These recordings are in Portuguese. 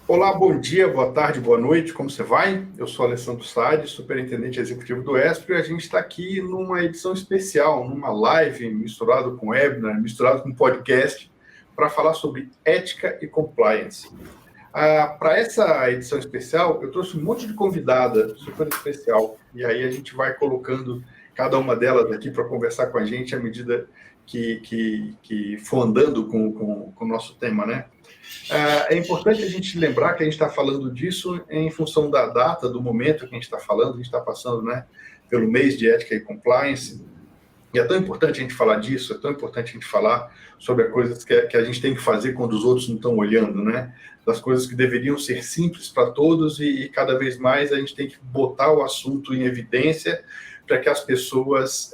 Olá, bom dia, boa tarde, boa noite, como você vai? Eu sou Alessandro Sade, superintendente executivo do ESPRO, e a gente está aqui numa edição especial, numa live misturado com webinar, misturado com podcast, para falar sobre ética e compliance. Para essa edição especial, eu trouxe um monte de convidada super especial, e aí a gente vai colocando cada uma delas aqui para conversar com a gente à medida que for andando com o nosso tema, né? É importante a gente lembrar que a gente está falando disso em função da data, do momento que a gente está falando, a gente está passando, né, pelo mês de ética e compliance, e é tão importante a gente falar disso, é tão importante a gente falar sobre as coisas que a gente tem que fazer quando os outros não estão olhando, né? Das coisas que deveriam ser simples para todos e cada vez mais a gente tem que botar o assunto em evidência para que as pessoas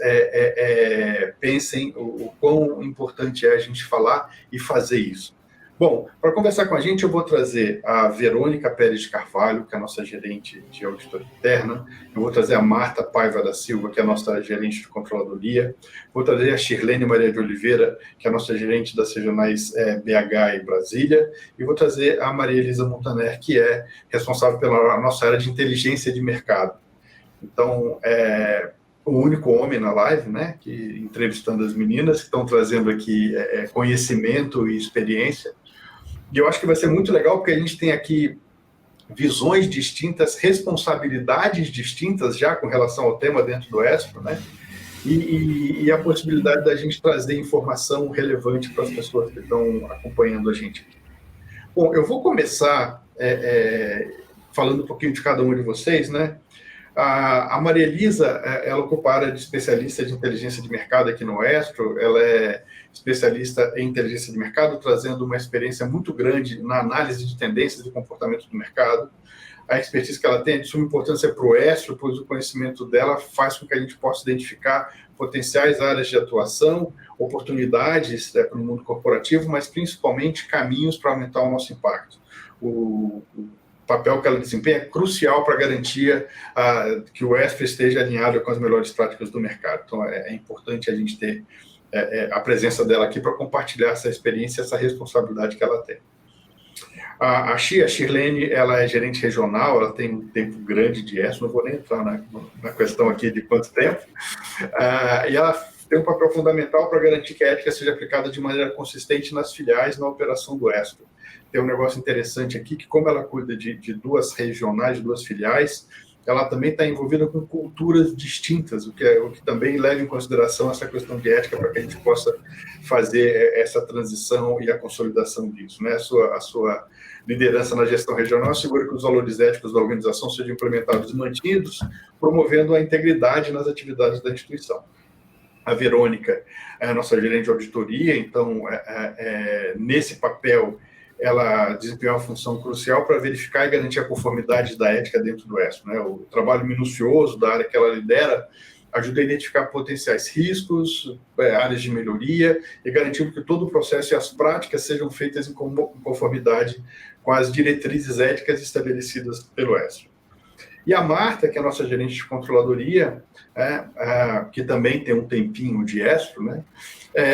pensem o quão importante é a gente falar e fazer isso. Bom, para conversar com a gente, eu vou trazer a Verônica Pérez de Carvalho, que é a nossa gerente de auditoria interna. Eu vou trazer a Marta Paiva da Silva, que é a nossa gerente de controladoria. Vou trazer a Shirlene Maria de Oliveira, que é a nossa gerente das regionais BH e Brasília. E vou trazer a Maria Elisa Montaner, que é responsável pela nossa área de inteligência de mercado. Então, o único homem na live, né, que entrevistando as meninas, que estão trazendo aqui conhecimento e experiência. E eu acho que vai ser muito legal, porque a gente tem aqui visões distintas, responsabilidades distintas já com relação ao tema dentro do ESPRO, né? E a possibilidade da gente trazer informação relevante para as pessoas que estão acompanhando a gente aqui. Bom, eu vou começar falando um pouquinho de cada um de vocês, né? A Maria Elisa, ela ocupa a área de especialista de inteligência de mercado aqui no ESPRO, ela é especialista em inteligência de mercado, trazendo uma experiência muito grande na análise de tendências e comportamento do mercado. A expertise que ela tem é de suma importância para o ESPRO, pois o conhecimento dela faz com que a gente possa identificar potenciais áreas de atuação, oportunidades para o mundo corporativo, mas principalmente caminhos para aumentar o nosso impacto. O papel que ela desempenha é crucial para a garantia que o ESPRO esteja alinhado com as melhores práticas do mercado. Então, é importante a gente ter a presença dela aqui para compartilhar essa experiência, essa responsabilidade que ela tem. A Shirlene, ela é gerente regional, ela tem um tempo grande de ESPRO, não vou nem entrar na questão aqui de quanto tempo, e ela tem um papel fundamental para garantir que a ética seja aplicada de maneira consistente nas filiais na operação do ESPRO. Tem um negócio interessante aqui, que como ela cuida de duas regionais, de duas filiais, ela também está envolvida com culturas distintas, o que também leva em consideração essa questão de ética para que a gente possa fazer essa transição e a consolidação disso, né? A sua liderança na gestão regional assegura que os valores éticos da organização sejam implementados e mantidos, promovendo a integridade nas atividades da instituição. A Verônica é a nossa gerente de auditoria, então, nesse papel, ela desempenha uma função crucial para verificar e garantir a conformidade da ética dentro do ESPRO, né? O trabalho minucioso da área que ela lidera ajuda a identificar potenciais riscos, áreas de melhoria e garantindo que todo o processo e as práticas sejam feitas em conformidade com as diretrizes éticas estabelecidas pelo ESPRO. E a Marta, que é a nossa gerente de controladoria, que também tem um tempinho de ESPRO, né,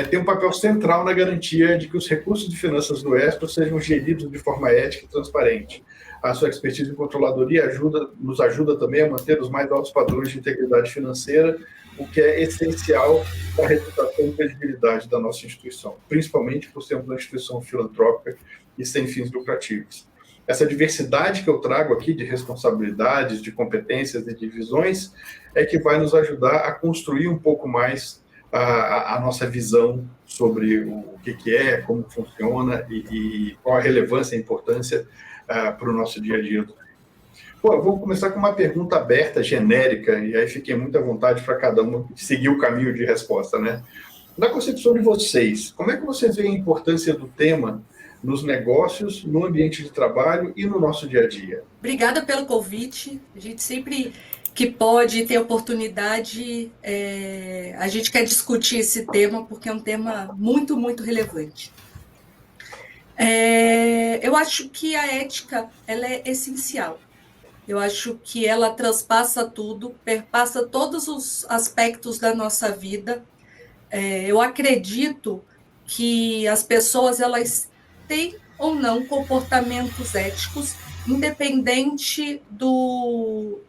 tem um papel central na garantia de que os recursos de finanças do ESPRO sejam geridos de forma ética e transparente. A sua expertise em controladoria nos ajuda também a manter os mais altos padrões de integridade financeira, o que é essencial para a reputação e credibilidade da nossa instituição, principalmente por sermos uma instituição filantrópica e sem fins lucrativos. Essa diversidade que eu trago aqui de responsabilidades, de competências e de visões é que vai nos ajudar a construir um pouco mais a nossa visão sobre o que é, como funciona e qual a relevância e a importância para o nosso dia a dia. Pô, eu vou começar com uma pergunta aberta, genérica, e aí fiquem muito à vontade para cada um seguir o caminho de resposta, né? Na concepção de vocês, como é que vocês veem a importância do tema nos negócios, no ambiente de trabalho e no nosso dia a dia? Obrigada pelo convite. A gente sempre que pode ter oportunidade, a gente quer discutir esse tema, porque é um tema muito, muito relevante. Eu acho que a ética ela é essencial. Eu acho que ela transpassa tudo, perpassa todos os aspectos da nossa vida. Eu acredito que as pessoas elas têm ou não comportamentos éticos, independente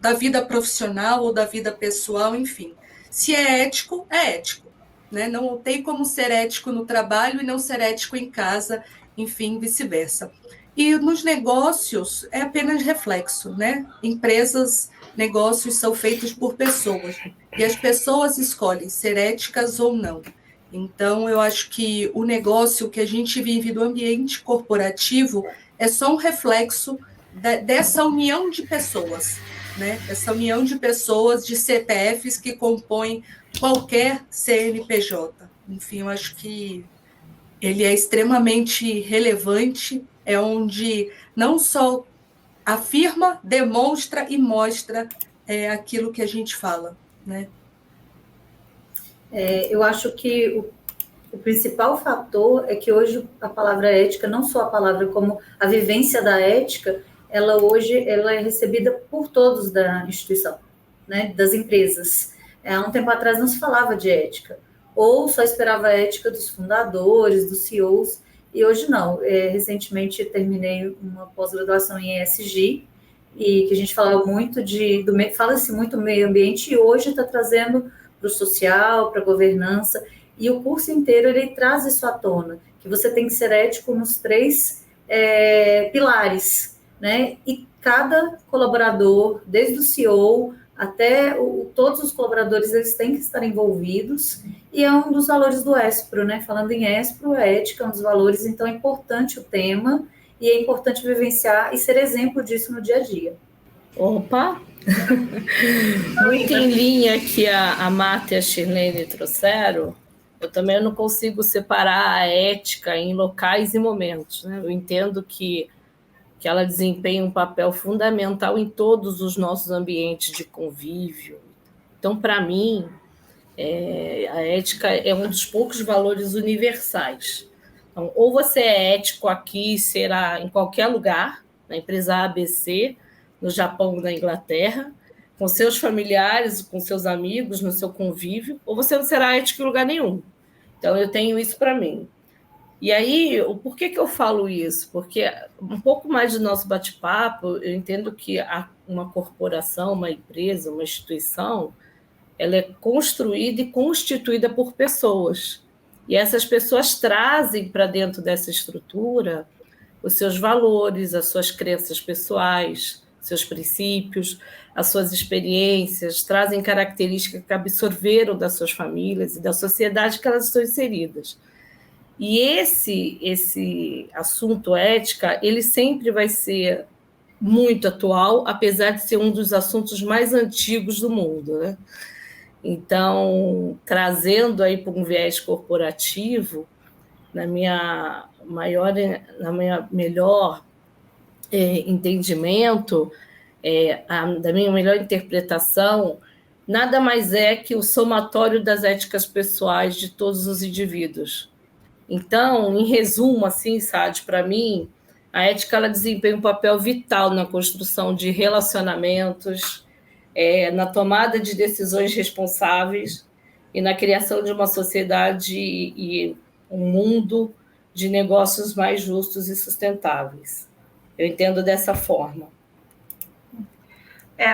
da vida profissional ou da vida pessoal, enfim. Se é ético, é ético. Né? Não tem como ser ético no trabalho e não ser ético em casa, enfim, vice-versa. E nos negócios é apenas reflexo, né? Empresas, negócios são feitos por pessoas e as pessoas escolhem ser éticas ou não. Então, eu acho que o negócio que a gente vive do ambiente corporativo é só um reflexo dessa união de pessoas, né? Essa união de pessoas, de CPFs que compõem qualquer CNPJ. Enfim, eu acho que ele é extremamente relevante, é onde não só afirma, demonstra e mostra aquilo que a gente fala, né? Eu acho que o principal fator é que hoje a palavra ética, não só a palavra como a vivência da ética, ela hoje ela é recebida por todos da instituição, né, das empresas. Há um tempo atrás não se falava de ética, ou só esperava a ética dos fundadores, dos CEOs, e hoje não. Recentemente terminei uma pós-graduação em ESG, e que a gente falava muito fala-se muito do meio ambiente, e hoje está trazendo para o social, para a governança, e o curso inteiro ele traz isso à tona, que você tem que ser ético nos 3 pilares, né? E cada colaborador, desde o CEO até todos os colaboradores, eles têm que estar envolvidos, e é um dos valores do ESPRO, né? Falando em ESPRO, a ética é um dos valores, então é importante o tema, e é importante vivenciar e ser exemplo disso no dia a dia. Opa! Muito em linha que a Marta e a Shirlene trouxeram, eu também não consigo separar a ética em locais e momentos, né? Eu entendo que ela desempenha um papel fundamental em todos os nossos ambientes de convívio. Então, para mim, a ética é um dos poucos valores universais. Então, ou você é ético aqui, será em qualquer lugar, na empresa ABC, no Japão ou na Inglaterra, com seus familiares, com seus amigos, no seu convívio, ou você não será ético em lugar nenhum. Então, eu tenho isso para mim. E aí, por que eu falo isso? Porque um pouco mais do nosso bate-papo, eu entendo que uma corporação, uma empresa, uma instituição, ela é construída e constituída por pessoas. E essas pessoas trazem para dentro dessa estrutura os seus valores, as suas crenças pessoais, seus princípios, as suas experiências, trazem características que absorveram das suas famílias e da sociedade que elas estão inseridas. E esse assunto ética, ele sempre vai ser muito atual, apesar de ser um dos assuntos mais antigos do mundo, né? Então, trazendo aí para um viés corporativo, na minha melhor entendimento, da minha melhor interpretação, nada mais é que o somatório das éticas pessoais de todos os indivíduos. Então, em resumo, assim, Sade, para mim, a ética ela desempenha um papel vital na construção de relacionamentos, na tomada de decisões responsáveis e na criação de uma sociedade e um mundo de negócios mais justos e sustentáveis. Eu entendo dessa forma.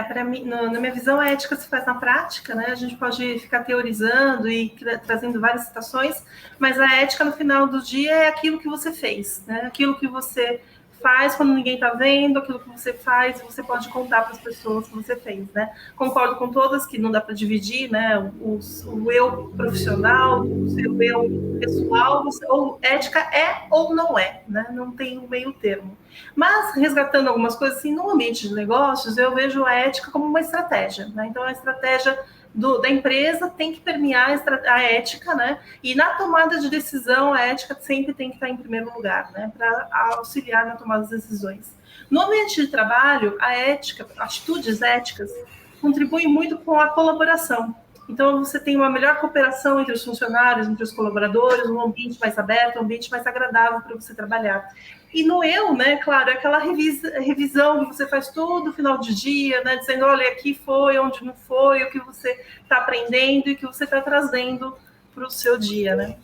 Para mim, na minha visão, a ética se faz na prática, né? A gente pode ficar teorizando e trazendo várias citações, mas a ética, no final do dia, é aquilo que você fez, né? Aquilo que você faz quando ninguém está vendo, aquilo que você faz, você pode contar para as pessoas que você fez, né? Concordo com todas que não dá para dividir, né? O eu profissional, o seu eu pessoal, ou ética é ou não é, né? Não tem um meio termo. Mas, resgatando algumas coisas, assim, no ambiente de negócios, eu vejo a ética como uma estratégia, né? Então, a estratégia da empresa tem que permear a ética, né? E na tomada de decisão, a ética sempre tem que estar em primeiro lugar, né? Para auxiliar na tomada das decisões. No ambiente de trabalho, a ética, atitudes éticas, contribuem muito com a colaboração. Então, você tem uma melhor cooperação entre os funcionários, entre os colaboradores, um ambiente mais aberto, um ambiente mais agradável para você trabalhar. E no eu, né, claro, é aquela revisão que você faz todo final de dia, né, dizendo, olha, aqui foi, onde não foi, o que você está aprendendo e o que você está trazendo para o seu dia, né?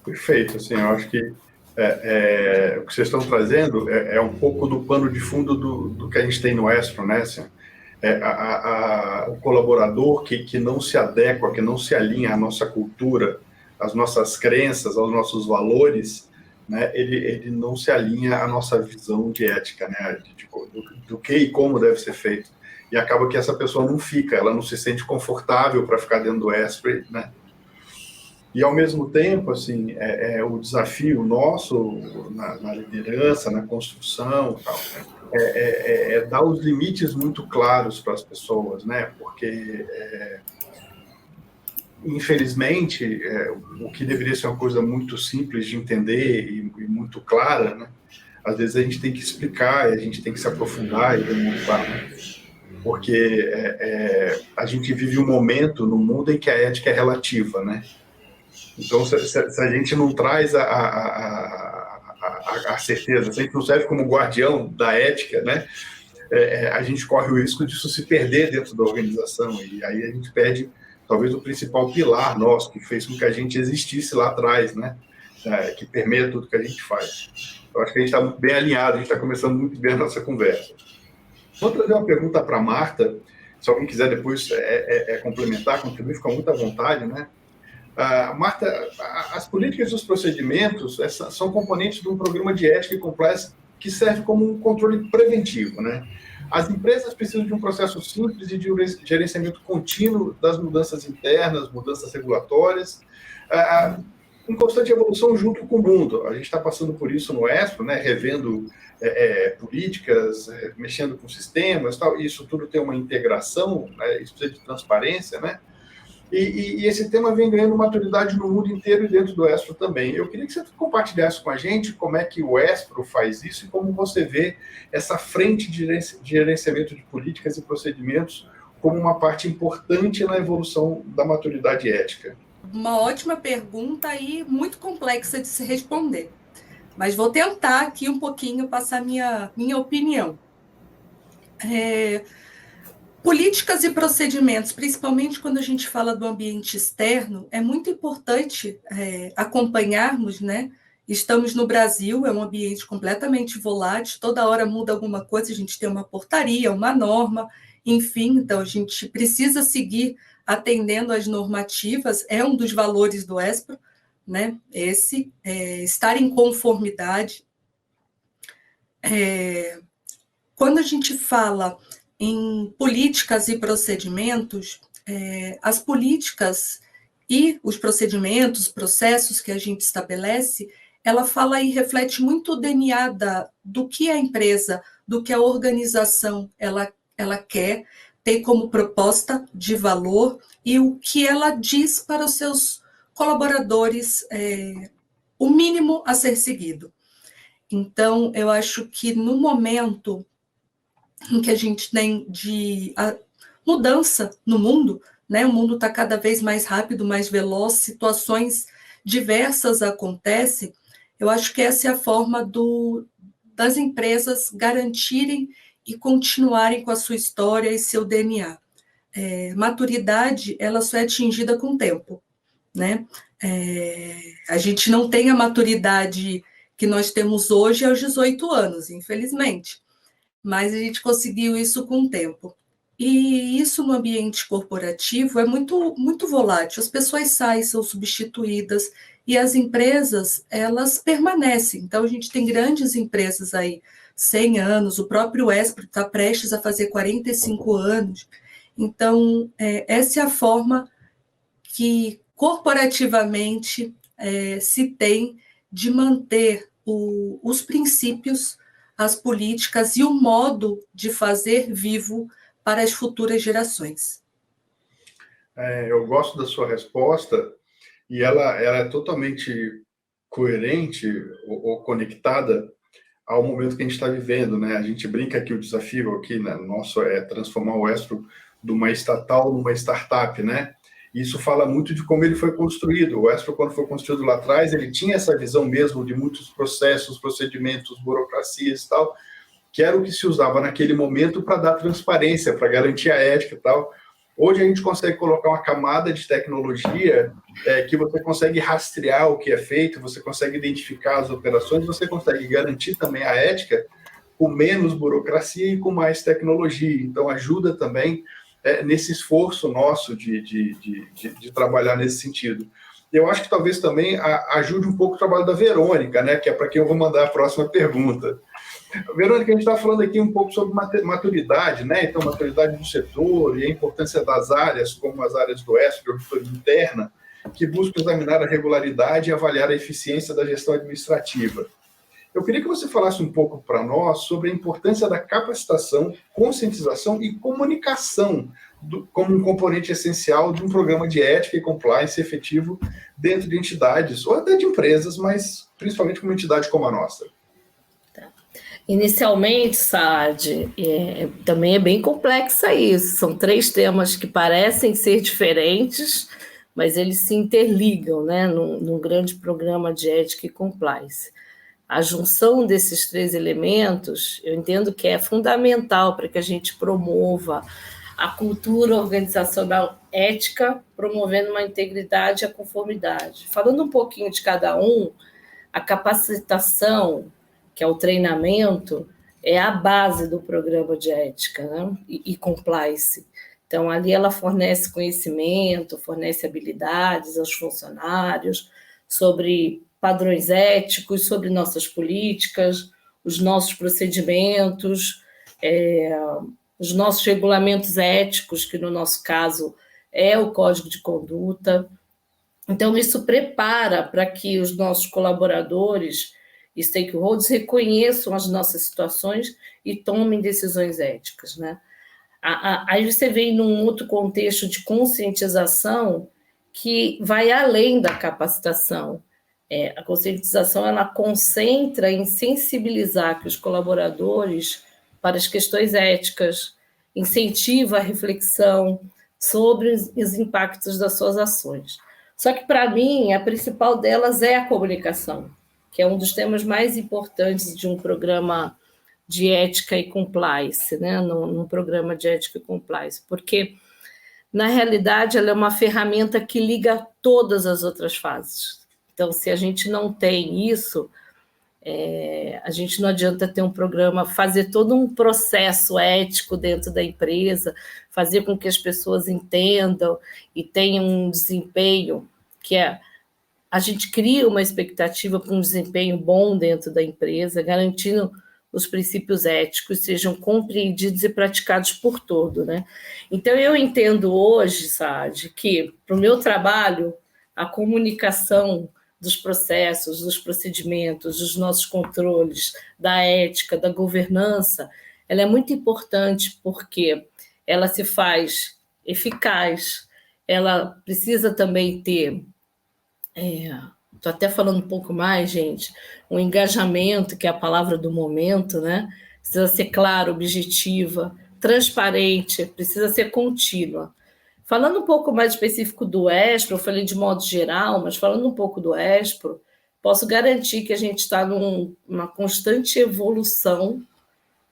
Perfeito, assim, eu acho que O que vocês estão trazendo é um pouco do pano de fundo do que a gente tem no Espro, né? Assim, o colaborador que não se adequa, que não se alinha à nossa cultura, às nossas crenças, aos nossos valores, né? Ele não se alinha à nossa visão de ética, né? Do que e como deve ser feito. E acaba que essa pessoa não fica, ela não se sente confortável para ficar dentro do Espro, né? E, ao mesmo tempo, assim, o desafio nosso na liderança, na construção, tal, dar os limites muito claros para as pessoas, né? Porque, infelizmente, o que deveria ser uma coisa muito simples de entender e muito clara, né? Às vezes a gente tem que explicar, a gente tem que se aprofundar e demonstrar, né? Porque a gente vive um momento no mundo em que a ética é relativa, né? Então, se a gente não traz a certeza, se a gente não serve como guardião da ética, né, a gente corre o risco disso se perder dentro da organização, e aí a gente perde, talvez, o principal pilar nosso, que fez com que a gente existisse lá atrás, né, que permeia tudo que a gente faz. Eu acho que a gente está muito bem alinhado, a gente está começando muito bem a nossa conversa. Vou trazer uma pergunta para a Marta, se alguém quiser depois complementar, contribuir, fica muito à vontade, né? Marta, as políticas e os procedimentos são componentes de um programa de ética e compliance que serve como um controle preventivo, né? As empresas precisam de um processo simples e de um gerenciamento contínuo das mudanças internas, mudanças regulatórias, em constante evolução junto com o mundo. A gente está passando por isso no Espro, né? Revendo políticas, mexendo com sistemas, tal. Isso tudo tem uma integração, né? Isso precisa de transparência, né? E esse tema vem ganhando maturidade no mundo inteiro e dentro do Espro também. Eu queria que você compartilhasse com a gente como é que o Espro faz isso e como você vê essa frente de gerenciamento de políticas e procedimentos como uma parte importante na evolução da maturidade ética. Uma ótima pergunta e muito complexa de se responder. Mas vou tentar aqui um pouquinho passar minha opinião. Políticas e procedimentos, principalmente quando a gente fala do ambiente externo, é muito importante acompanharmos, né? Estamos no Brasil, é um ambiente completamente volátil, toda hora muda alguma coisa, a gente tem uma portaria, uma norma, enfim, então a gente precisa seguir atendendo às normativas, é um dos valores do Espro, né? Estar em conformidade. Quando a gente fala em políticas e procedimentos, as políticas e os procedimentos, processos que a gente estabelece, ela fala e reflete muito o DNA do que a empresa, do que a organização ela quer ter como proposta de valor e o que ela diz para os seus colaboradores, o mínimo a ser seguido. Então, eu acho que no momento em que a gente tem de mudança no mundo, né? O mundo está cada vez mais rápido, mais veloz, situações diversas acontecem. Eu acho que essa é a forma das empresas garantirem e continuarem com a sua história e seu DNA. Maturidade, ela só é atingida com o tempo, né? A gente não tem a maturidade que nós temos hoje aos 18 anos, infelizmente. Mas a gente conseguiu isso com o tempo. E isso no ambiente corporativo é muito, muito volátil. As pessoas saem, são substituídas, e as empresas, elas permanecem. Então, a gente tem grandes empresas aí, 100 anos, o próprio Espro está prestes a fazer 45 anos. Então, essa é a forma que, corporativamente, se tem de manter os princípios, as políticas e o modo de fazer vivo para as futuras gerações. Eu gosto da sua resposta e ela é totalmente coerente ou conectada ao momento que a gente está vivendo, né? A gente brinca que o desafio aqui, né, nosso é transformar o Espro de uma estatal numa startup, né? Isso fala muito de como ele foi construído. O Espro, quando foi construído lá atrás, ele tinha essa visão mesmo de muitos processos, procedimentos, burocracias e tal, que era o que se usava naquele momento para dar transparência, para garantir a ética e tal. Hoje a gente consegue colocar uma camada de tecnologia que você consegue rastrear o que é feito, você consegue identificar as operações, você consegue garantir também a ética com menos burocracia e com mais tecnologia. Então, ajuda também nesse esforço nosso de trabalhar nesse sentido. Eu acho que talvez também ajude um pouco o trabalho da Verônica, né, que é para quem eu vou mandar a próxima pergunta. Verônica, a gente está falando aqui um pouco sobre maturidade, né? Então, maturidade do setor e a importância das áreas, como as áreas do ESP, de auditoria interna, que buscam examinar a regularidade e avaliar a eficiência da gestão administrativa. Eu queria que você falasse um pouco para nós sobre a importância da capacitação, conscientização e comunicação como um componente essencial de um programa de ética e compliance efetivo dentro de entidades, ou até de empresas, mas principalmente uma entidade como a nossa. Inicialmente, Saad, também é bem complexa isso. São 3 temas que parecem ser diferentes, mas eles se interligam, né, num grande programa de ética e compliance. A junção desses 3 elementos, eu entendo que é fundamental para que a gente promova a cultura organizacional ética, promovendo uma integridade e a conformidade. Falando um pouquinho de cada um, a capacitação, que é o treinamento, é a base do programa de ética, né? e compliance. Então, ali ela fornece conhecimento, fornece habilidades aos funcionários sobre padrões éticos, sobre nossas políticas, os nossos procedimentos, os nossos regulamentos éticos, que no nosso caso é o Código de Conduta. Então, isso prepara para que os nossos colaboradores e stakeholders reconheçam as nossas situações e tomem decisões éticas, né? Aí você vem num outro contexto de conscientização que vai além da capacitação. A conscientização, ela concentra em sensibilizar que os colaboradores para as questões éticas, incentiva a reflexão sobre os impactos das suas ações. Só que, para mim, a principal delas é a comunicação, que é um dos temas mais importantes de um programa de ética e compliance, né? Num programa de ética e compliance, porque, na realidade, ela é uma ferramenta que liga todas as outras fases. Então, se a gente não tem isso, a gente não adianta ter um programa, fazer todo um processo ético dentro da empresa, fazer com que as pessoas entendam e tenham um desempenho que a gente cria uma expectativa para um desempenho bom dentro da empresa, garantindo os princípios éticos sejam compreendidos e praticados por todo, né? Então, eu entendo hoje, Saad, que para o meu trabalho, a comunicação dos processos, dos procedimentos, dos nossos controles, da ética, da governança, ela é muito importante porque ela se faz eficaz, ela precisa também ter, estou até falando um pouco mais, gente, um engajamento, que é a palavra do momento, né? Precisa ser clara, objetiva, transparente, precisa ser contínua. Falando um pouco mais específico do ESPRO, eu falei de modo geral, mas falando um pouco do ESPRO, posso garantir que a gente está numa constante evolução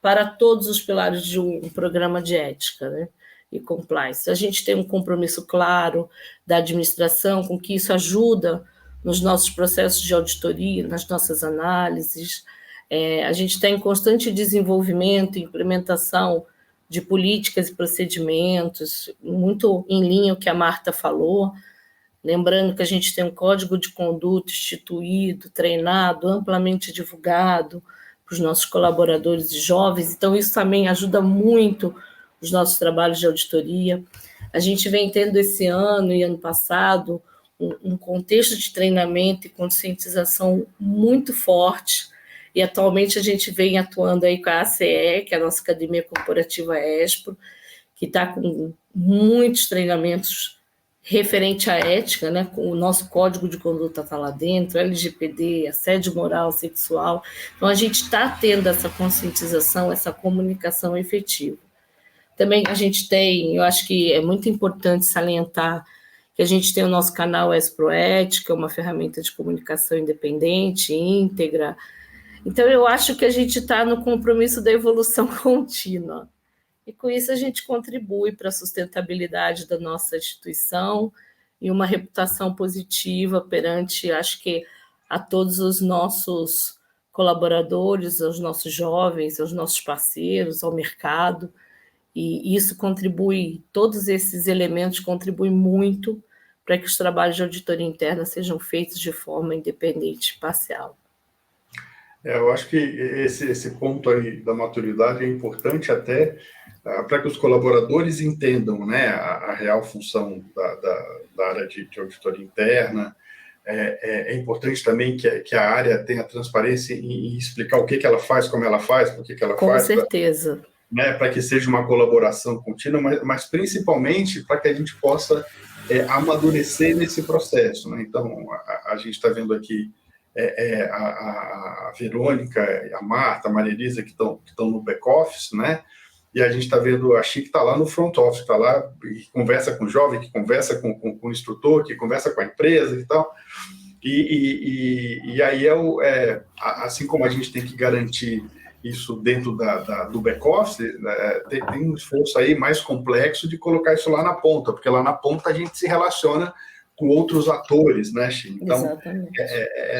para todos os pilares de um programa de ética, né, e compliance. A gente tem um compromisso claro da administração, com que isso ajuda nos nossos processos de auditoria, nas nossas análises. A gente está em constante desenvolvimento e implementação de políticas e procedimentos, muito em linha com o que a Marta falou, lembrando que a gente tem um código de conduta instituído, treinado, amplamente divulgado para os nossos colaboradores e jovens, então isso também ajuda muito os nossos trabalhos de auditoria. A gente vem tendo esse ano e ano passado um contexto de treinamento e conscientização muito forte, e atualmente a gente vem atuando aí com a ACE, que é a nossa Academia Corporativa ESPRO, que está com muitos treinamentos referente à ética, né? O nosso código de conduta está lá dentro, LGPD, assédio moral, sexual. Então, a gente está tendo essa conscientização, essa comunicação efetiva. Também a gente tem, eu acho que é muito importante salientar que a gente tem o nosso canal ESPRO Ética, uma ferramenta de comunicação independente, íntegra. Então, eu acho que a gente está no compromisso da evolução contínua. e com isso a gente contribui para a sustentabilidade da nossa instituição e uma reputação positiva perante, acho que, a todos os nossos colaboradores, aos nossos jovens, aos nossos parceiros, ao mercado, e isso contribui, todos esses elementos contribuem muito para que os trabalhos de auditoria interna sejam feitos de forma independente e parcial. Eu acho que esse ponto aí da maturidade é importante até para que os colaboradores entendam, né, a real função da área de auditoria interna. É importante também que a área tenha transparência em explicar o que ela faz, como ela faz, por que ela faz. Com certeza. Para que seja uma colaboração contínua, mas principalmente para que a gente possa amadurecer nesse processo, né? Então, a gente está vendo aqui a Verônica, a Marta, a Maria Elisa, que estão no back-office, né? E a gente está vendo a Chi, que está lá no front office, está lá e conversa com o jovem, que conversa com o instrutor, que conversa com a empresa e tal. E aí, assim como a gente tem que garantir isso dentro do back-office, tem um esforço aí mais complexo de colocar isso lá na ponta, porque lá na ponta a gente se relaciona com outros atores, né, Chi? Então,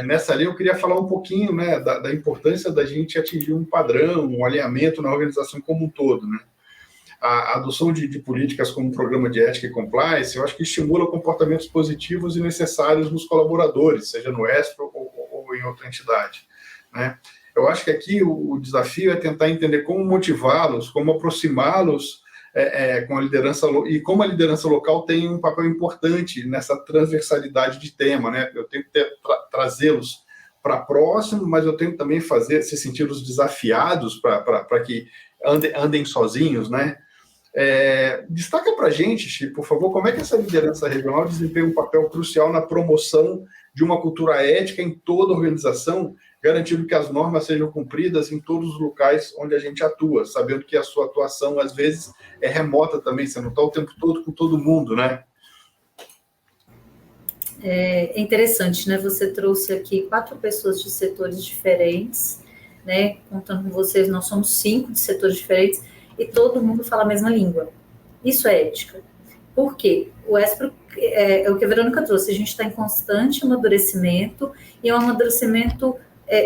nessa linha eu queria falar um pouquinho, né, da importância da gente atingir um padrão, um alinhamento na organização como um todo, né? A adoção de políticas como o programa de ética e compliance, eu acho que estimula comportamentos positivos e necessários nos colaboradores, seja no ESPRO ou em outra entidade, né? Eu acho que aqui o desafio é tentar entender como motivá-los, como aproximá-los com a liderança, e como a liderança local tem um papel importante nessa transversalidade de tema, né? Eu tenho que trazê-los para próximo, mas eu tenho que também se sentir-los desafiados para que andem sozinhos, né? Destaca para a gente, Chi, por favor, como é que essa liderança regional desempenha um papel crucial na promoção de uma cultura ética em toda a organização, garantindo que as normas sejam cumpridas em todos os locais onde a gente atua, sabendo que a sua atuação, às vezes, é remota também, você não está o tempo todo com todo mundo, né? É interessante, né? Você trouxe aqui 4 pessoas de setores diferentes, né? Contando com vocês, nós somos 5 de setores diferentes e todo mundo fala a mesma língua. Isso é ética. Por quê? O ESPRO, é o que a Verônica trouxe, a gente está em constante amadurecimento, e é um amadurecimento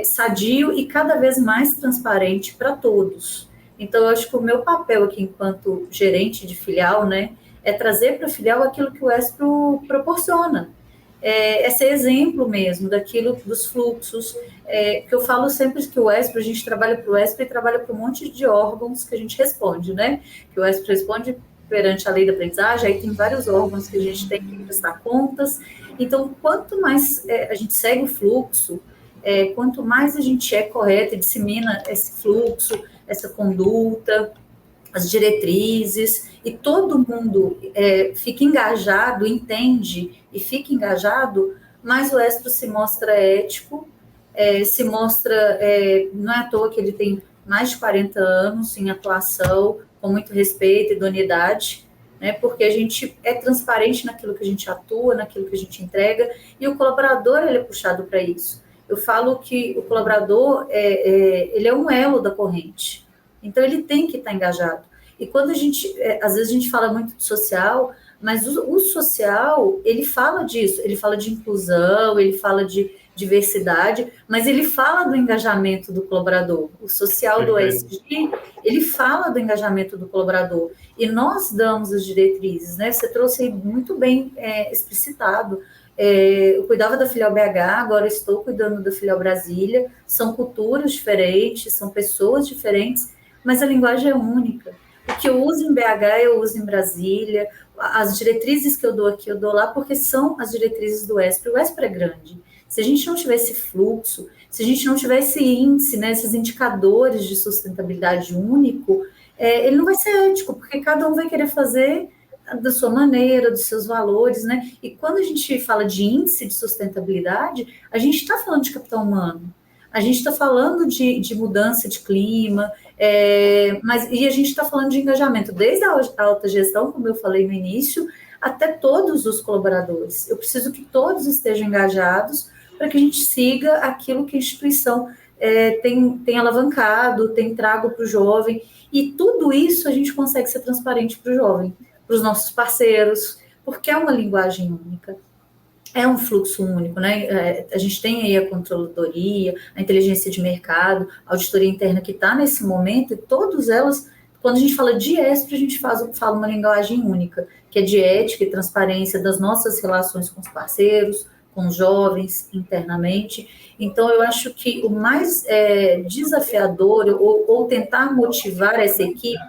sadio e cada vez mais transparente para todos. Então, eu acho que o meu papel aqui, enquanto gerente de filial, né, é trazer para a filial aquilo que o ESPRO proporciona. É ser exemplo mesmo daquilo, dos fluxos, que eu falo sempre que o ESPRO, a gente trabalha para o ESPRO e trabalha para um monte de órgãos que a gente responde, né? Que o ESPRO responde perante a lei da aprendizagem, aí tem vários órgãos que a gente tem que prestar contas. Então, quanto mais a gente segue o fluxo, quanto mais a gente é correto e dissemina esse fluxo, essa conduta, as diretrizes, e todo mundo fica engajado, entende e fica engajado, mais o ESPRO se mostra ético, se mostra, não é à toa que ele tem mais de 40 anos em atuação, com muito respeito e idoneidade, né, porque a gente é transparente naquilo que a gente atua, naquilo que a gente entrega, e o colaborador ele é puxado para isso. Eu falo que o colaborador, ele é um elo da corrente, então ele tem que estar engajado. E quando a gente, às vezes a gente fala muito de social, mas o social, ele fala disso, ele fala de inclusão, ele fala de diversidade, mas ele fala do engajamento do colaborador. O social do ESG, ele fala do engajamento do colaborador. E nós damos as diretrizes, né? Você trouxe aí muito bem explicitado. Eu cuidava da filial BH, agora estou cuidando da filial Brasília. São culturas diferentes, são pessoas diferentes, mas a linguagem é única. O que eu uso em BH, eu uso em Brasília. As diretrizes que eu dou aqui, eu dou lá, porque são as diretrizes do ESPRO. O ESPRO é grande. Se a gente não tiver esse fluxo, se a gente não tiver esse índice, né, esses indicadores de sustentabilidade único, ele não vai ser ético, porque cada um vai querer fazer da sua maneira, dos seus valores, né? E quando a gente fala de índice de sustentabilidade, a gente está falando de capital humano, a gente está falando de mudança de clima, e a gente está falando de engajamento, desde a alta gestão, como eu falei no início, até todos os colaboradores. Eu preciso que todos estejam engajados para que a gente siga aquilo que a instituição tem alavancado, tem trago para o jovem, e tudo isso a gente consegue ser transparente para o jovem, para os nossos parceiros, porque é uma linguagem única, é um fluxo único, né? A gente tem aí a controladoria, a inteligência de mercado, a auditoria interna que está nesse momento, e todas elas, quando a gente fala de ESPRO, a gente fala uma linguagem única, que é de ética e transparência das nossas relações com os parceiros, com os jovens, internamente. Então, eu acho que o mais desafiador, ou tentar motivar essa equipe,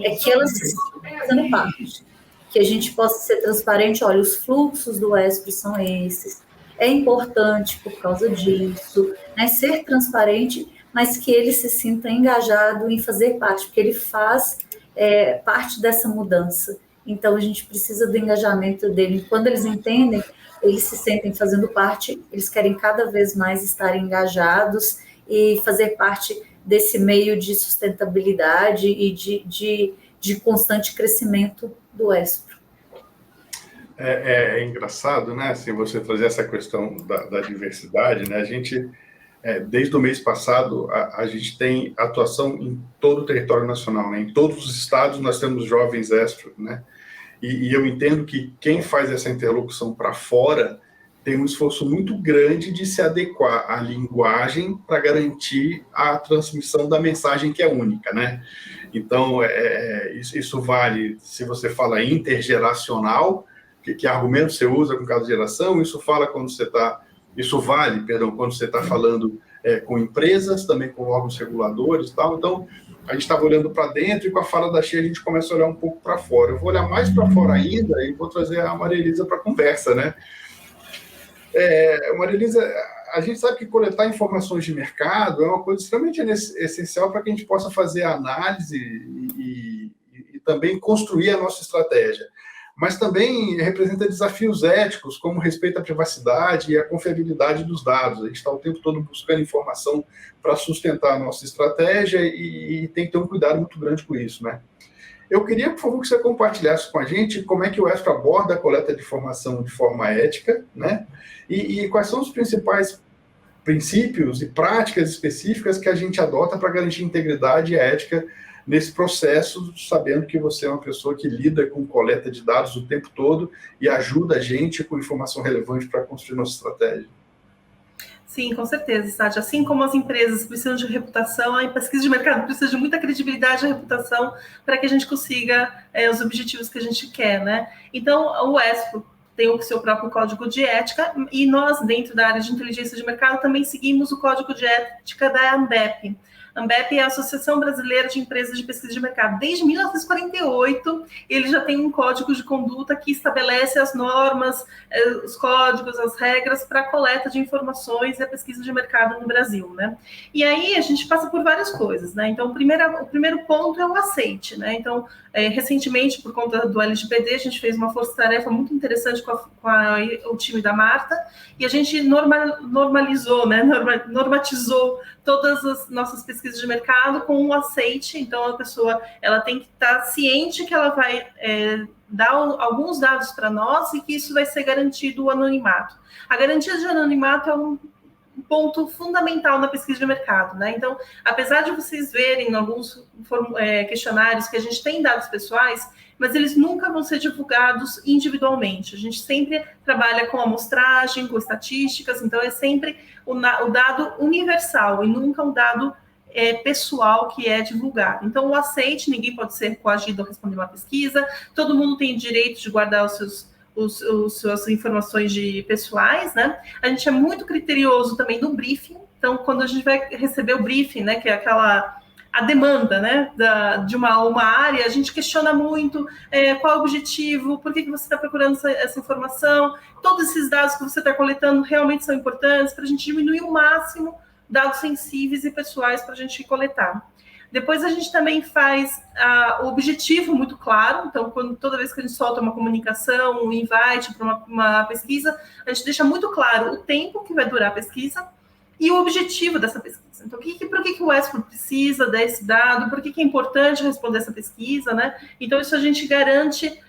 é que ela se sinta fazendo parte, que a gente possa ser transparente, olha, os fluxos do ESPRO são esses, é importante por causa disso, né, ser transparente, mas que ele se sinta engajado em fazer parte, porque ele faz parte dessa mudança. Então, a gente precisa do engajamento dele. Quando eles entendem, eles se sentem fazendo parte, eles querem cada vez mais estar engajados e fazer parte desse meio de sustentabilidade e de constante crescimento do ESPRO. É engraçado, né, assim, você trazer essa questão da diversidade, né, a gente, desde o mês passado, a gente tem atuação em todo o território nacional, né, em todos os estados nós temos jovens ESPRO, né, e eu entendo que quem faz essa interlocução para fora tem um esforço muito grande de se adequar à linguagem para garantir a transmissão da mensagem que é única, né? Então, isso vale se você fala intergeracional, que argumento você usa com cada geração, isso vale quando você está falando com empresas, também com órgãos reguladores e tal. Então, a gente estava olhando para dentro e com a fala da Xia a gente começa a olhar um pouco para fora. Eu vou olhar mais para fora ainda e vou trazer a Maria Elisa para a conversa, né? Maria Elisa, a gente sabe que coletar informações de mercado é uma coisa extremamente essencial para que a gente possa fazer a análise e também construir a nossa estratégia. Mas também representa desafios éticos, como respeito à privacidade e à confiabilidade dos dados. A gente está o tempo todo buscando informação para sustentar a nossa estratégia e tem que ter um cuidado muito grande com isso, né? Eu queria, por favor, que você compartilhasse com a gente como é que o ESPRO aborda a coleta de informação de forma ética, né? E quais são os principais princípios e práticas específicas que a gente adota para garantir integridade e ética nesse processo, sabendo que você é uma pessoa que lida com coleta de dados o tempo todo e ajuda a gente com informação relevante para construir nossa estratégia. Sim, com certeza, Sátia. Assim como as empresas precisam de reputação, a pesquisa de mercado precisa de muita credibilidade e reputação para que a gente consiga os objetivos que a gente quer, né? Então, o ESPRO tem o seu próprio código de ética e nós, dentro da área de inteligência de mercado, também seguimos o código de ética da ANBEP. A ANBEP é a Associação Brasileira de Empresas de Pesquisa de Mercado. Desde 1948, ele já tem um código de conduta que estabelece as normas, os códigos, as regras para a coleta de informações e a pesquisa de mercado no Brasil, né? E aí a gente passa por várias coisas, né? Então, o primeiro ponto é o aceite, né? Então, recentemente, por conta do LGPD, a gente fez uma força-tarefa muito interessante com o time da Marta, e a gente normalizou, né? Normatizou todas as nossas pesquisas de mercado com um aceite. Então, a pessoa ela tem que estar ciente que ela vai dar alguns dados para nós e que isso vai ser garantido o anonimato. A garantia de anonimato é um ponto fundamental na pesquisa de mercado, né? Então, apesar de vocês verem em alguns questionários que a gente tem dados pessoais, mas eles nunca vão ser divulgados individualmente. A gente sempre trabalha com amostragem, com estatísticas, então é sempre o dado universal e nunca um dado pessoal que é divulgado. Então, o aceite, ninguém pode ser coagido a responder uma pesquisa, todo mundo tem direito de guardar suas informações pessoais, né? A gente é muito criterioso também no briefing. Então, quando a gente vai receber o briefing, né, que é a demanda, né, de uma área, a gente questiona muito qual é o objetivo, por que você está procurando essa informação, todos esses dados que você está coletando realmente são importantes para a gente diminuir o máximo dados sensíveis e pessoais para a gente coletar. Depois a gente também faz o objetivo muito claro. Então, toda vez que a gente solta uma comunicação, um invite para uma pesquisa, a gente deixa muito claro o tempo que vai durar a pesquisa e o objetivo dessa pesquisa. Então, por que o ESPRO precisa desse dado? Por que é importante responder essa pesquisa, né? Então, isso a gente garante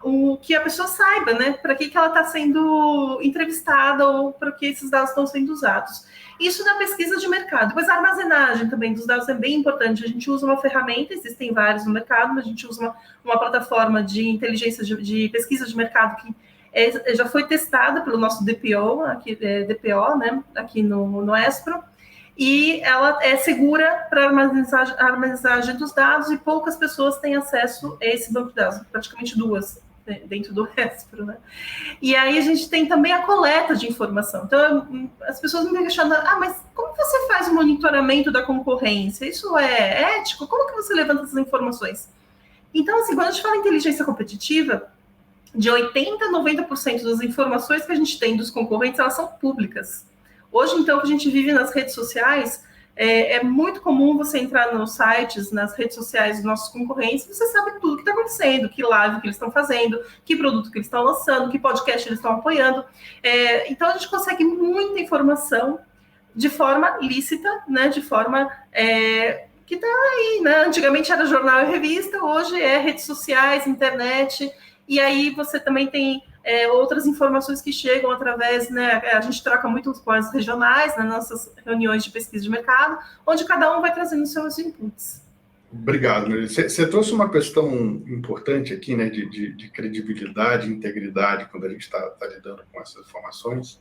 o que a pessoa saiba, né? Para que ela está sendo entrevistada ou para que esses dados estão sendo usados. Isso na pesquisa de mercado. Depois a armazenagem também dos dados é bem importante. A gente usa uma ferramenta, existem vários no mercado, mas a gente usa uma plataforma de inteligência de pesquisa de mercado que já foi testada pelo nosso DPO, né, aqui no Espro, e ela é segura para a armazenagem dos dados, e poucas pessoas têm acesso a esse banco de dados, praticamente 2 dentro do Espro, né? E aí a gente tem também a coleta de informação. Então, as pessoas me questionam, mas como você faz o monitoramento da concorrência? Isso é ético? Como que você levanta essas informações? Então, assim, quando a gente fala em inteligência competitiva, de 80% a 90% das informações que a gente tem dos concorrentes, elas são públicas. Hoje, então, que a gente vive nas redes sociais, é muito comum você entrar nos sites, nas redes sociais dos nossos concorrentes, e você sabe tudo que está acontecendo, que live que eles estão fazendo, que produto que eles estão lançando, que podcast eles estão apoiando. Então, a gente consegue muita informação de forma lícita, né, de forma que está aí, né? Antigamente era jornal e revista, hoje é redes sociais, internet, e aí você também tem outras informações que chegam através, né? A gente troca muito com as regionais, nas nossas reuniões de pesquisa de mercado, onde cada um vai trazendo os seus inputs. Obrigado, Maria. Você trouxe uma questão importante aqui, né, de credibilidade e integridade quando a gente está lidando com essas informações.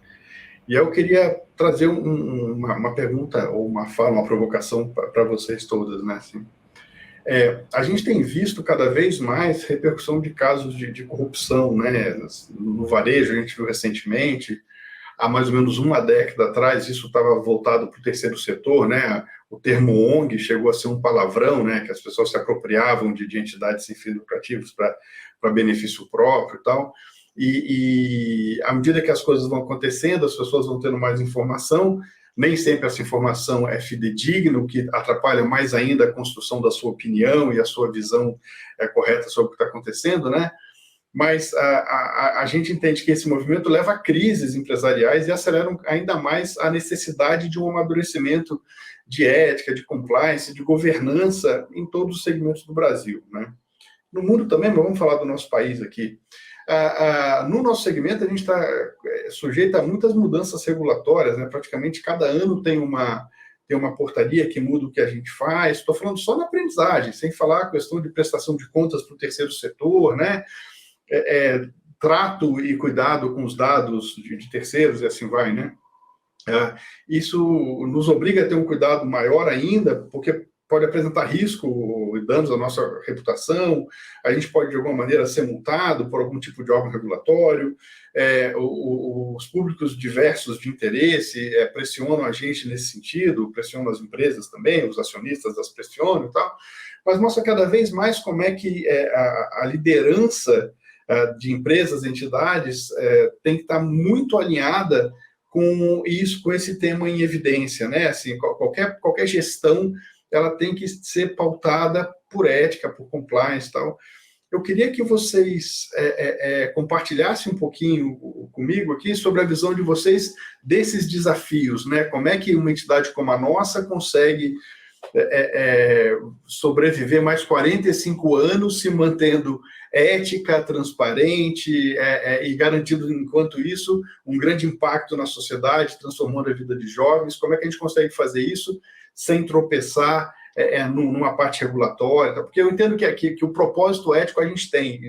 E eu queria trazer uma pergunta ou uma fala, uma provocação para vocês todas, né? Assim, a gente tem visto cada vez mais repercussão de casos de corrupção, né? No varejo, a gente viu recentemente, há mais ou menos uma década atrás, isso estava voltado para o terceiro setor, né? O termo ONG chegou a ser um palavrão, né? Que as pessoas se apropriavam de entidades sem fins lucrativos para benefício próprio e tal. E à medida que as coisas vão acontecendo, as pessoas vão tendo mais informação, nem sempre essa informação é fidedigna, o que atrapalha mais ainda a construção da sua opinião e a sua visão correta sobre o que está acontecendo, né? Mas a gente entende que esse movimento leva a crises empresariais e aceleram ainda mais a necessidade de um amadurecimento de ética, de compliance, de governança em todos os segmentos do Brasil, né? No mundo também, mas vamos falar do nosso país aqui. No nosso segmento, a gente está sujeito a muitas mudanças regulatórias, né? Praticamente cada ano tem uma portaria que muda o que a gente faz. Estou falando só na aprendizagem, sem falar a questão de prestação de contas para o terceiro setor, né? Trato e cuidado com os dados de terceiros e assim vai, né? Isso nos obriga a ter um cuidado maior ainda, porque pode apresentar risco e danos à nossa reputação, a gente pode, de alguma maneira, ser multado por algum tipo de órgão regulatório, os públicos diversos de interesse pressionam a gente nesse sentido, pressionam as empresas também, os acionistas as pressionam e tal, mas mostra cada vez mais como é que a liderança de empresas, entidades, tem que estar muito alinhada com isso, com esse tema em evidência, né? Assim, qualquer gestão ela tem que ser pautada por ética, por compliance e tal. Eu queria que vocês compartilhassem um pouquinho comigo aqui sobre a visão de vocês desses desafios, né? Como é que uma entidade como a nossa consegue sobreviver mais 45 anos se mantendo ética, transparente e garantindo, enquanto isso, um grande impacto na sociedade, transformando a vida de jovens. Como é que a gente consegue fazer isso sem tropeçar numa parte regulatória? Porque eu entendo que o propósito ético a gente tem,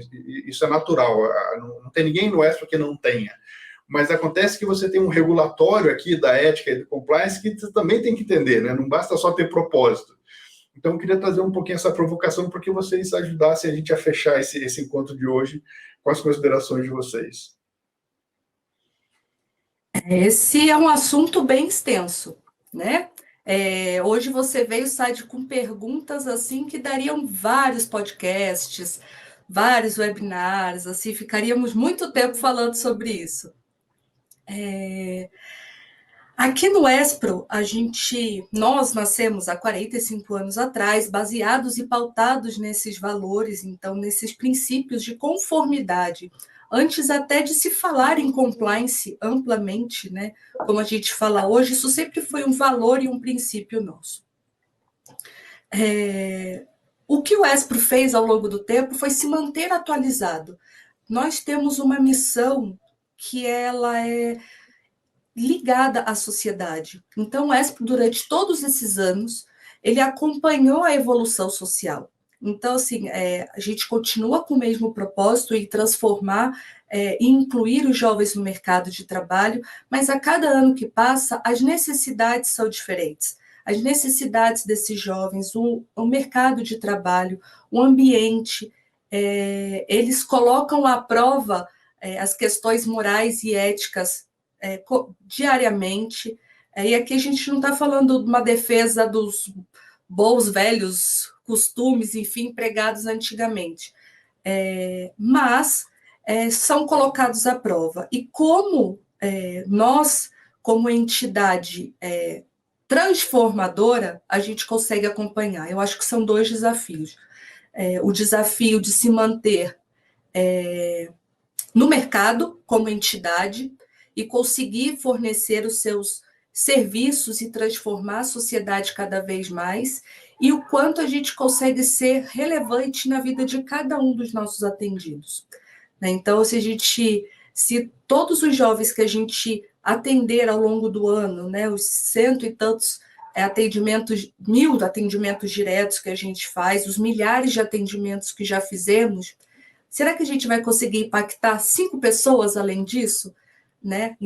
isso é natural, não tem ninguém no Espro que não tenha. Mas acontece que você tem um regulatório aqui da ética e do compliance que você também tem que entender, né? Não basta só ter propósito. Então, eu queria trazer um pouquinho essa provocação para que vocês ajudassem a gente a fechar esse encontro de hoje com as considerações de vocês. Esse é um assunto bem extenso, né? Hoje você veio, Sade, com perguntas assim que dariam vários podcasts, vários webinars, assim, ficaríamos muito tempo falando sobre isso. Aqui no Espro, nós nascemos há 45 anos atrás, baseados e pautados nesses valores, então, nesses princípios de conformidade, antes até de se falar em compliance amplamente, né? Como a gente fala hoje, isso sempre foi um valor e um princípio nosso. O que o Espro fez ao longo do tempo foi se manter atualizado. Nós temos uma missão que ela é ligada à sociedade. Então, o ESPRO, durante todos esses anos, ele acompanhou a evolução social. Então, assim, a gente continua com o mesmo propósito em transformar e incluir os jovens no mercado de trabalho, mas a cada ano que passa, as necessidades são diferentes. As necessidades desses jovens, o mercado de trabalho, o ambiente, eles colocam à prova as questões morais e éticas diariamente. E aqui a gente não está falando de uma defesa dos bons velhos costumes, enfim, empregados antigamente, mas são colocados à prova. E como nós, como entidade transformadora, a gente consegue acompanhar? Eu acho que são 2 desafios. O desafio de se manter no mercado como entidade e conseguir fornecer os seus serviços e transformar a sociedade cada vez mais, e o quanto a gente consegue ser relevante na vida de cada um dos nossos atendidos. Então, se todos os jovens que a gente atender ao longo do ano, os 100 e tantos atendimentos, 1000 atendimentos diretos que a gente faz, os milhares de atendimentos que já fizemos, será que a gente vai conseguir impactar 5 pessoas além disso?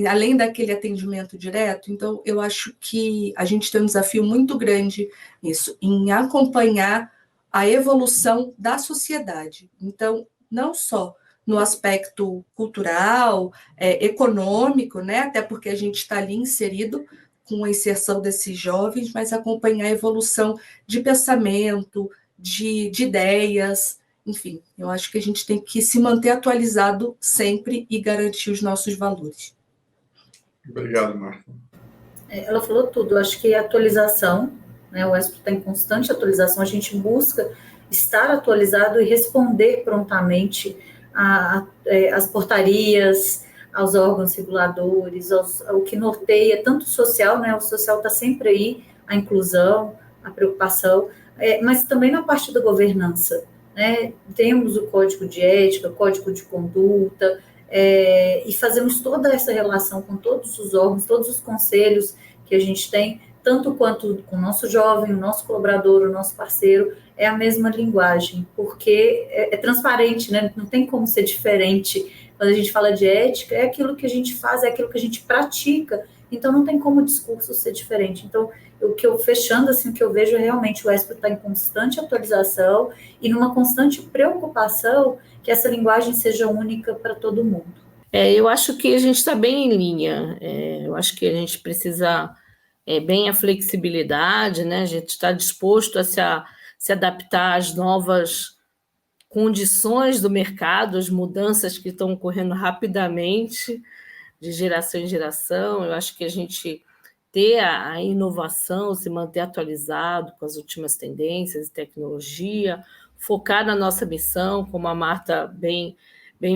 Além daquele atendimento direto? Então, eu acho que a gente tem um desafio muito grande nisso, em acompanhar a evolução da sociedade. Então, não só no aspecto cultural, econômico, até porque a gente está ali inserido com a inserção desses jovens, mas acompanhar a evolução de pensamento, de ideias. Enfim, eu acho que a gente tem que se manter atualizado sempre e garantir os nossos valores. Obrigado, Marta. Ela falou tudo. Eu acho que a atualização, o ESPRO está em constante atualização, a gente busca estar atualizado e responder prontamente às portarias, aos órgãos reguladores, ao que norteia, tanto o social, o social está sempre aí, a inclusão, a preocupação, mas também na parte da governança. Temos o código de ética, o código de conduta, e fazemos toda essa relação com todos os órgãos, todos os conselhos que a gente tem, tanto quanto com o nosso jovem, o nosso colaborador, o nosso parceiro, é a mesma linguagem, porque é transparente, não tem como ser diferente. Quando a gente fala de ética, é aquilo que a gente faz, é aquilo que a gente pratica, então não tem como o discurso ser diferente. Então, fechando assim, o que eu vejo é realmente o ESPRO está em constante atualização e numa constante preocupação que essa linguagem seja única para todo mundo. Eu acho que a gente está bem em linha. Eu acho que a gente precisa bem a flexibilidade, a gente está disposto a se adaptar às novas condições do mercado, as mudanças que estão ocorrendo rapidamente, de geração em geração. Eu acho que a gente ter a inovação, se manter atualizado com as últimas tendências e tecnologia, focar na nossa missão, como a Marta bem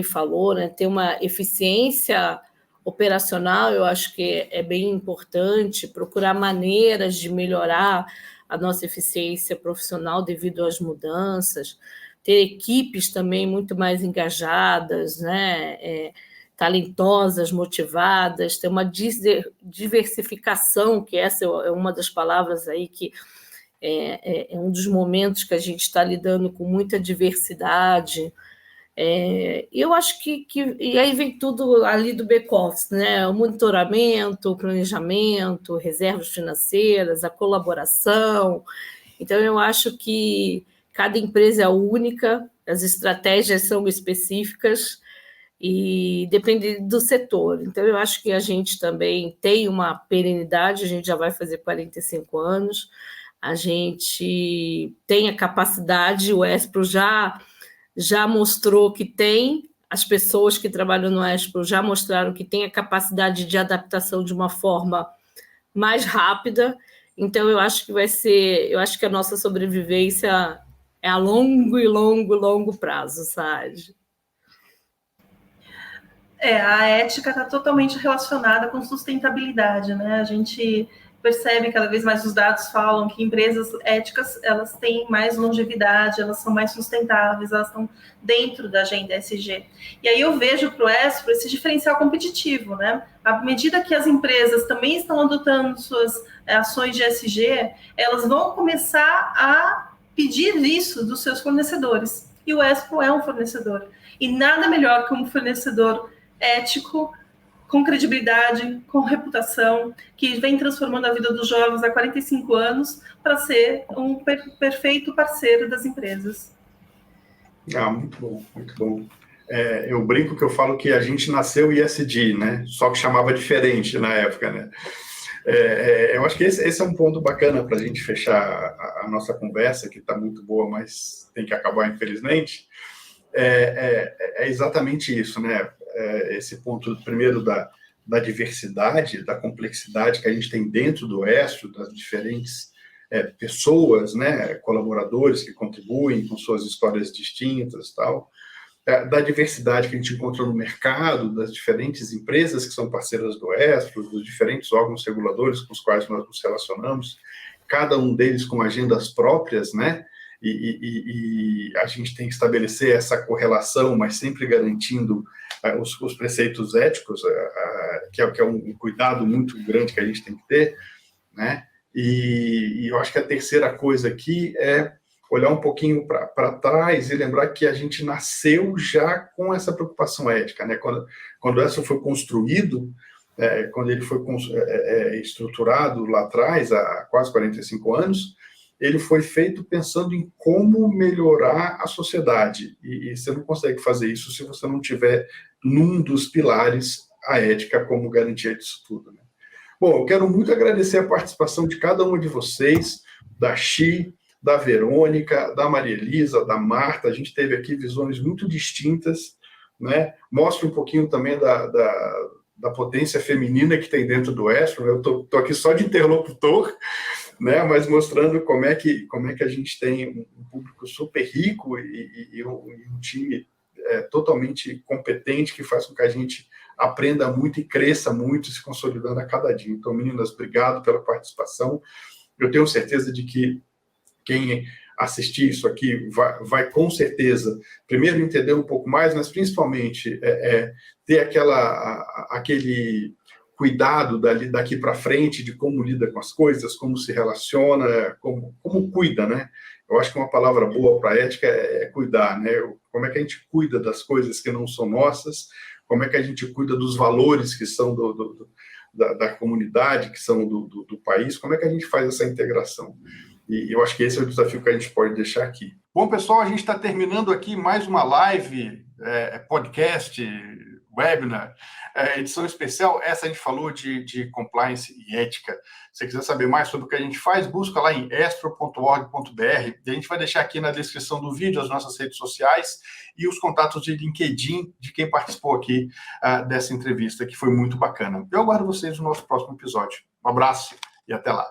falou, ter uma eficiência operacional, eu acho que é bem importante, procurar maneiras de melhorar a nossa eficiência profissional devido às mudanças, ter equipes também muito mais engajadas, talentosas, motivadas, ter uma diversificação, que essa é uma das palavras aí que é um dos momentos que a gente está lidando com muita diversidade. Eu acho que e aí vem tudo ali do back-office, o monitoramento, o planejamento, reservas financeiras, a colaboração. Então, eu acho que cada empresa é única, as estratégias são específicas, e depende do setor. Então, eu acho que a gente também tem uma perenidade, a gente já vai fazer 45 anos, a gente tem a capacidade, o ESPRO já mostrou que tem, as pessoas que trabalham no ESPRO já mostraram que tem a capacidade de adaptação de uma forma mais rápida, então eu acho que a nossa sobrevivência é a longo prazo, sabe? A ética está totalmente relacionada com sustentabilidade, A gente percebe cada vez mais, os dados falam que empresas éticas, elas têm mais longevidade, elas são mais sustentáveis, elas estão dentro da agenda ESG. E aí eu vejo para o Espro esse diferencial competitivo, né? À medida que as empresas também estão adotando suas ações de ESG, elas vão começar a pedir isso dos seus fornecedores. E o Espro é um fornecedor. E nada melhor que um fornecedor ético, com credibilidade, com reputação, que vem transformando a vida dos jovens há 45 anos para ser um perfeito parceiro das empresas. Muito bom, muito bom. Eu brinco que eu falo que a gente nasceu ISD, né? Só que chamava diferente na época, né? Eu acho que esse é um ponto bacana para a gente fechar a nossa conversa, que está muito boa, mas tem que acabar, infelizmente. É exatamente isso, né? Esse ponto, primeiro, da diversidade, da complexidade que a gente tem dentro do Espro, das diferentes pessoas, né? Colaboradores que contribuem com suas histórias distintas, tal, da diversidade que a gente encontra no mercado, das diferentes empresas que são parceiras do Espro, dos diferentes órgãos reguladores com os quais nós nos relacionamos, cada um deles com agendas próprias, né? E a gente tem que estabelecer essa correlação, mas sempre garantindo os preceitos éticos, que é um cuidado muito grande que a gente tem que ter, né? E eu acho que a terceira coisa aqui é olhar um pouquinho para trás e lembrar que a gente nasceu já com essa preocupação ética, né? Quando essa foi construído, quando ele foi estruturado lá atrás, há quase 45 anos, ele foi feito pensando em como melhorar a sociedade. E você não consegue fazer isso se você não tiver num dos pilares a ética como garantia disso tudo, né? Bom, eu quero muito agradecer a participação de cada uma de vocês, da Xi, da Verônica, da Maria Elisa, da Marta. A gente teve aqui visões muito distintas, né? Mostra um pouquinho também da potência feminina que tem dentro do Espro. Eu estou aqui só de interlocutor, né? Mas mostrando como é que a gente tem um público super rico e um time totalmente competente que faz com que a gente aprenda muito e cresça muito, se consolidando a cada dia. Então, meninas, obrigado pela participação. Eu tenho certeza de que quem assistir isso aqui vai com certeza, primeiro, entender um pouco mais, mas principalmente ter aquele cuidado daqui para frente de como lida com as coisas, como se relaciona, como cuida, né? Eu acho que uma palavra boa para ética é cuidar, né? Como é que a gente cuida das coisas que não são nossas, como é que a gente cuida dos valores que são da comunidade, que são do país, como é que a gente faz essa integração? E eu acho que esse é o desafio que a gente pode deixar aqui. Bom, pessoal, a gente está terminando aqui mais uma live, podcast, webinar, edição especial. Essa a gente falou de compliance e ética. Se você quiser saber mais sobre o que a gente faz, busca lá em espro.org.br. E a gente vai deixar aqui na descrição do vídeo as nossas redes sociais e os contatos de LinkedIn de quem participou aqui dessa entrevista, que foi muito bacana. Eu aguardo vocês no nosso próximo episódio. Um abraço e até lá.